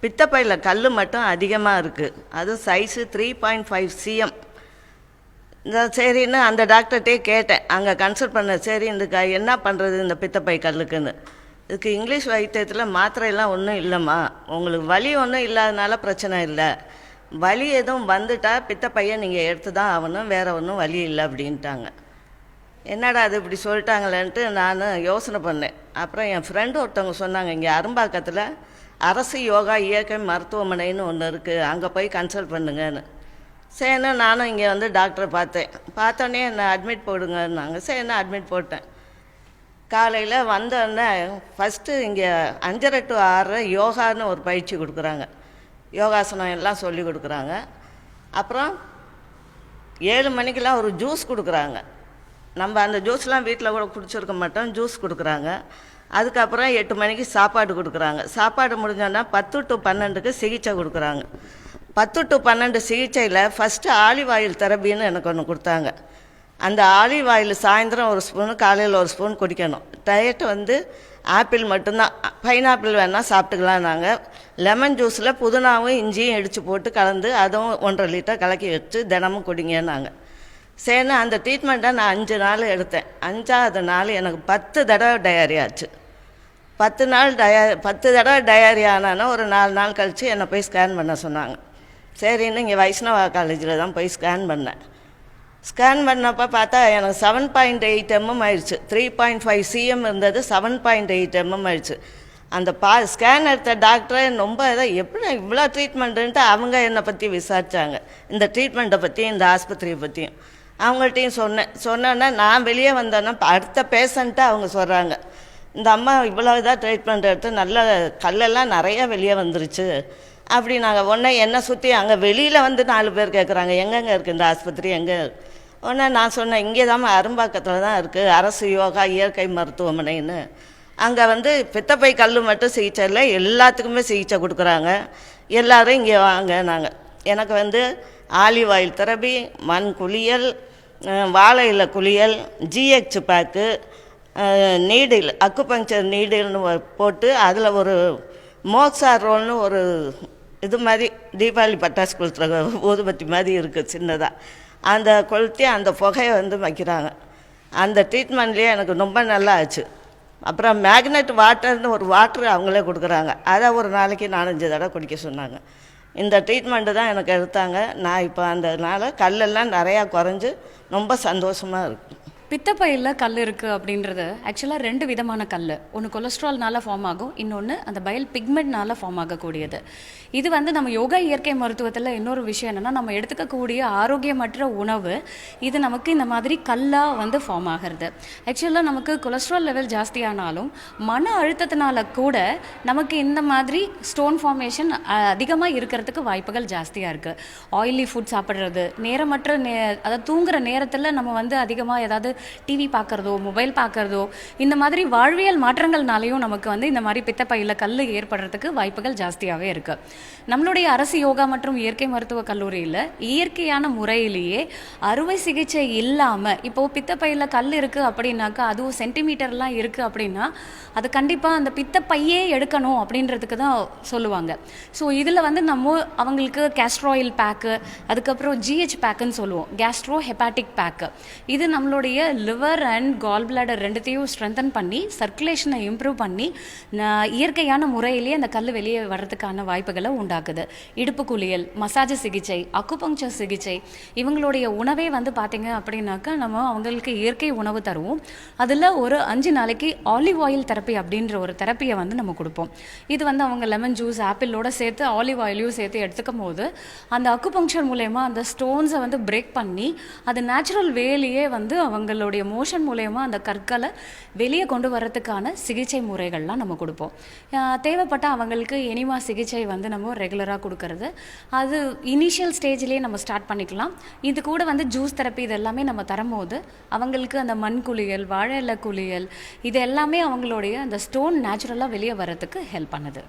பித்தப்பையில் கல் மட்டும் அதிகமாக இருக்குது. அதுவும் சைஸு 3.5 cm. சரின்னு அந்த டாக்டர்கிட்டே கேட்டேன், அங்கே கன்சல்ட் பண்ண. சரி, இந்த என்ன பண்ணுறது இந்த பித்தப்பை கல்லுக்குன்னு. இதுக்கு இங்கிலீஷ் வைத்தியத்தில் மாத்திரையெல்லாம் ஒன்றும் இல்லைம்மா, உங்களுக்கு வலி ஒன்றும் இல்லாதனால பிரச்சனை இல்லை. வலி எதுவும் வந்துட்டால் பித்தப்பையை நீங்கள் எடுத்து தான் ஆகணும், வேறு ஒன்றும் வலி இல்லை அப்படின்ட்டாங்க. என்னடா அது இப்படி சொல்லிட்டாங்களேன்ட்டு நான் யோசனை பண்ணேன். அப்புறம் என் ஃப்ரெண்டு ஒருத்தவங்க சொன்னாங்க, இங்கே அரும்பாக்கத்தில் அரசு யோகா இயற்கை மருத்துவமனைன்னு ஒன்று இருக்குது, அங்கே போய் கன்சல்ட் பண்ணுங்கன்னு. சரின்னு நானும் இங்கே வந்து டாக்டரை பார்த்தோன்னே என்னை அட்மிட் போடுங்கன்னாங்க. சரின்னு அட்மிட் போட்டேன். காலையில் வந்தோடனே ஃபஸ்ட்டு இங்கே 5:30 to 6 யோகான்னு ஒரு பயிற்சி கொடுக்குறாங்க. யோகாசனம் எல்லாம் சொல்லி கொடுக்குறாங்க. அப்புறம் 7 மணிக்கெலாம் ஒரு ஜூஸ் கொடுக்குறாங்க. நம்ம அந்த ஜூஸ்லாம் வீட்டில் கூட குடிச்சிருக்க மாட்டோம், ஜூஸ் கொடுக்குறாங்க. அதுக்கப்புறம் 8 மணிக்கு சாப்பாடு கொடுக்குறாங்க. சாப்பாடு முடிஞ்சோன்னா 10 to 12க்கு சிகிச்சை கொடுக்குறாங்க. 10 to 12 சிகிச்சையில் ஃபஸ்ட்டு ஆலிவ் ஆயில் தெரப்பின்னு எனக்கு ஒன்று கொடுத்தாங்க. அந்த ஆலிவ் ஆயில் சாயந்தரம் ஒரு ஸ்பூனு, காலையில் ஒரு ஸ்பூன் குடிக்கணும். டயட் வந்து ஆப்பிள் மட்டும்தான், பைனாப்பிள் வேணால் சாப்பிட்டுக்கலாம். நாங்கள் லெமன் ஜூஸில் புதினாவும் இஞ்சியும் இடித்து போட்டு கலந்து அதுவும் 1.5 லிட்டர் கலக்கி வச்சு தினமும் குடிங்கன்னாங்க. சரின்னு அந்த ட்ரீட்மெண்ட்டை நான் 5 நாள் எடுத்தேன். 5ஆவது நாள் எனக்கு 10 தடவை டயரி ஆச்சு. 10 தடவை டயரி ஆனாலும் ஒரு 4 நாள் கழித்து என்னை போய் ஸ்கேன் பண்ண சொன்னாங்க. சரின்னு இங்கே வைஷ்ணவா காலேஜில் தான் போய் ஸ்கேன் பண்ணேன். ஸ்கேன் பண்ணப்போ பார்த்தா எனக்கு 7.8 mm ஆயிடுச்சு. 3.5 cm இருந்தது, 7.8 mm ஆயிடுச்சு. அந்த ஸ்கேன் எடுத்த டாக்டரை ரொம்ப எப்படி இவ்வளோ ட்ரீட்மெண்ட்டுன்ட்டு அவங்க என்னை பற்றி விசாரித்தாங்க, இந்த ட்ரீட்மெண்ட்டை பற்றி, இந்த ஆஸ்பத்திரியை பற்றியும். அவங்கள்ட்டையும் சொன்னோன்னா நான் வெளியே வந்தோன்னா அடுத்த பேஷண்ட்டை அவங்க சொல்கிறாங்க, இந்த அம்மா இவ்வளோ இதாக ட்ரீட்மெண்ட் எடுத்து நல்ல கல்லெல்லாம் நிறையா வெளியே வந்துருச்சு அப்படி. நாங்கள் உடனே என்னை சுற்றி அங்கே வெளியில் வந்து 4 பேர் கேட்குறாங்க, எங்கெங்கே இருக்குது இந்த ஆஸ்பத்திரி, எங்கே? உடனே நான் சொன்னேன், இங்கே தான் அரும்பாக்கத்தில் தான் இருக்குது, அரசு யோகா இயற்கை மருத்துவமனைன்னு. அங்கே வந்து பித்தப்பை கல் மட்டும் சிகிச்சை இல்லை, எல்லாத்துக்குமே சிகிச்சை கொடுக்குறாங்க. எல்லோரும் இங்கே வாங்க. எனக்கு வந்து ஆலிவ் ஆயில் தெரப்பி, மண் குளியல், வாழை இலை குளியல், ஜிஹெச் பேக்கு, நீடில் அக்குபங்க்சர் நீடில்னு போட்டு அதில் ஒரு மோக்ஸா ரோல்னு ஒரு இது மாதிரி தீபாவளி பட்டாசு கொளுத்துற ஊதுபத்தி மாதிரி இருக்குது சின்னதாக, அந்த கொளுத்தி அந்த புகையை வந்து வைக்கிறாங்க. அந்த ட்ரீட்மெண்ட்லேயே எனக்கு ரொம்ப நல்லா ஆச்சு. அப்புறம் மேக்னெட் வாட்டர்னு ஒரு வாட்ரு அவங்களே கொடுக்குறாங்க, அதை ஒரு நாளைக்கு 4-5 தடவை குடிக்க சொன்னாங்க. இந்த ட்ரீட்மெண்ட்டு தான் எனக்கு எடுத்தாங்க. நான் இப்போ அந்தனால கல்லெல்லாம் நிறையா குறைஞ்சி ரொம்ப சந்தோஷமாக இருக்குது. பித்தப்பையில் கல் இருக்குது அப்படின்றது ஆக்சுவலாக 2 விதமான கல். ஒன்று கொலஸ்ட்ரால்னால ஃபார்ம் ஆகும், இன்னொன்று அந்த பயல் பிக்மெண்ட்னால ஃபார்ம் ஆகக்கூடியது. இது வந்து நம்ம யோகா இயற்கை மருத்துவத்தில் இன்னொரு விஷயம் என்னென்னா, நம்ம எடுத்துக்கக்கூடிய ஆரோக்கியமற்ற உணவு இது நமக்கு இந்த மாதிரி கல்லாக வந்து ஃபார்ம் ஆகிறது. ஆக்சுவலாக நமக்கு கொலஸ்ட்ரால் லெவல் ஜாஸ்தியானாலும் மன அழுத்தத்தினால கூட நமக்கு இந்த மாதிரி ஸ்டோன் ஃபார்மேஷன் அதிகமாக இருக்கிறதுக்கு வாய்ப்புகள் ஜாஸ்தியாக இருக்குது. ஆயிலி ஃபுட் சாப்பிட்றது, நேரமற்ற அதாவது தூங்குகிற நேரத்தில் நம்ம வந்து அதிகமாக ஏதாவது டிவி பார்க்குறதோ, மொபைல் பார்க்குறதோ, இந்த மாதிரி வாழ்வியல் மாற்றங்கள்னாலையும் நமக்கு வந்து இந்த மாதிரி பித்தப்பையில் கல் ஏற்படுறதுக்கு வாய்ப்புகள் ஜாஸ்தியாகவே இருக்குது. நம்மளுடைய அரசு யோகா மற்றும் இயற்கை மருத்துவக் கல்லூரியில் இயற்கையான முறையிலேயே அறுவை சிகிச்சை இல்லாமல், இப்போது பித்தப்பையில் கல் இருக்குது அப்படின்னாக்கா, அதுவும் சென்டிமீட்டர்லாம் இருக்குது அப்படின்னா அது கண்டிப்பாக அந்த பித்தப்பையே எடுக்கணும் அப்படின்றதுக்கு தான் சொல்லுவாங்க. ஸோ இதில் வந்து நம்ம அவங்களுக்கு கேஸ்ட்ராயில் பேக்கு, அதுக்கப்புறம் ஜிஹெச் பேக்குன்னு சொல்லுவோம், கேஸ்ட்ரோ ஹெப்பாட்டிக் பேக்கு. இது நம்மளுடைய லிவர் அண்ட் கால் பிளாடர் ரெண்டுத்தையும் ஸ்ட்ரென்தன் பண்ணி சர்க்குலேஷனை இம்ப்ரூவ் பண்ணி இயற்கையான முறையிலேயே அந்த கல் வெளியே வர்றதுக்கான வாய்ப்புகளை உண்டாக்குது. இடுப்பு குளியல், மசாஜ் சிகிச்சை, அக்குபங்க்சர் சிகிச்சை, இவங்களுடைய உணவே வந்து பார்த்திங்க அப்படின்னாக்கா நம்ம அவங்களுக்கு இயற்கை உணவு தருவோம். அதில் ஒரு 5 நாளைக்கு ஆலிவ் ஆயில் தெரப்பி அப்படின்ற ஒரு தெரப்பியை வந்து நம்ம கொடுப்போம். இது வந்து அவங்க லெமன் ஜூஸ் ஆப்பிளோட சேர்த்து ஆலிவ் ஆயிலையும் சேர்த்து எடுத்துக்கும் போது அந்த அக்குபங்க்சர் மூலயமா அந்த ஸ்டோன்ஸை வந்து பிரேக் பண்ணி அது நேச்சுரல் வேலையே வந்து அவங்களுடைய மோஷன் மூலயமா அந்த கற்களை வெளியே கொண்டு வரதுக்கான சிகிச்சை முறைகள்லாம் நம்ம கொடுப்போம். தேவைப்பட்டால் அவங்களுக்கு எனிமா சிகிச்சை வந்து நம்ம ரெகுலராக கொடுக்கறது, அது இனிஷியல் ஸ்டேஜ்லேயே நம்ம ஸ்டார்ட் பண்ணிக்கலாம். இது கூட வந்து ஜூஸ் தெரப்பி இது எல்லாமே நம்ம தரும்போது அவங்களுக்கு அந்த மண் குளியல், வாழை இலை குளியல், இது எல்லாமே அவங்களுடைய அந்த ஸ்டோன் நேச்சுரலாக வெளியே வர்றதுக்கு ஹெல்ப் பண்ணுது.